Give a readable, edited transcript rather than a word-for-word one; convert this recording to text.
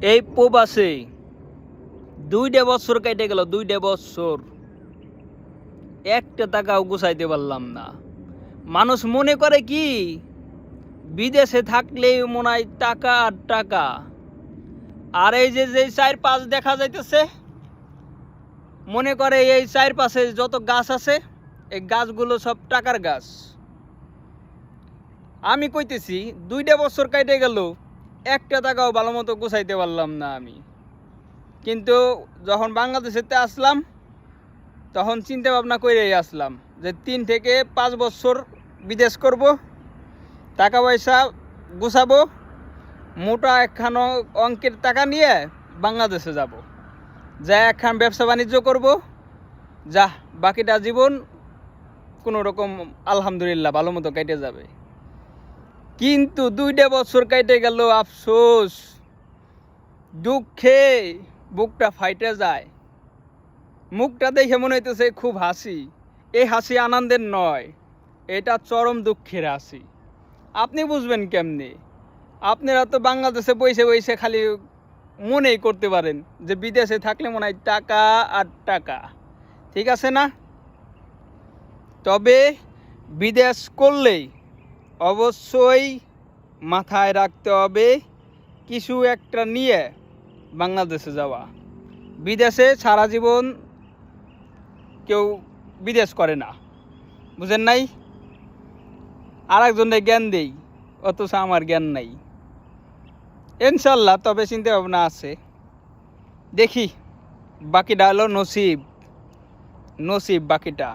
এই প্রবাসে 2টা বছর কেটে গেল, 2টা বছর একটা টাকাও গুছাইতে পারলাম না। মানুষ মনে করে কি বিদেশে থাকলেই মনে হয় টাকা আর টাকা। আর এই যে 4-5 দেখা যাইতেছে, মনে করে এই 4 পাশে যত গাছ আছে এই গাছগুলো সব টাকার গাছ। আমি কইতেছি 2টা বছর কেটে গেল, একটা টাকাও ভালো মতো গুছাইতে পারলাম না আমি। কিন্তু যখন বাংলাদেশেতে আসলাম তখন চিন্তা ভাবনা করেই আসলাম যে 3 থেকে 5 বছর বিদেশ করব, টাকা পয়সা গুছাবো, মোটা একখান অঙ্কের টাকা নিয়ে বাংলাদেশে যাব, যা একখান ব্যবসা বাণিজ্য করব, যা বাকিটা জীবন কোনো রকম আলহামদুলিল্লাহ ভালো মতো কেটে যাবে। কিন্তু 2টা বছর কেটে গেল, আফসোস, দুঃখে বুকটা ফাইটে যায়। মুখটা দেখে মনে হইতেছে খুব হাসি। এই হাসি আনন্দের নয়, এটা চরম দুঃখের হাসি। আপনি বুঝবেন কেমনি? আপনারা তো বাংলাদেশে বসে বসে খালি মনেই করতে পারেন যে বিদেশে থাকলে মনে হয় টাকা আর টাকা, ঠিক আছে না? তবে বিদেশ করলেই অবশ্যই মাথায় রাখতে হবে কিছু একটা নিয়ে বাংলাদেশে যাওয়া। বিদেশে সারা জীবন কেউ বিদেশ করে না, বুঝেন নাই? আর একজনের জ্ঞান দেই, অথচ আমার জ্ঞান নাই ইনশাল্লাহ। তবে চিন্তা ভাবনা আছে, দেখি বাকিটা হলো নসিব, বাকিটা।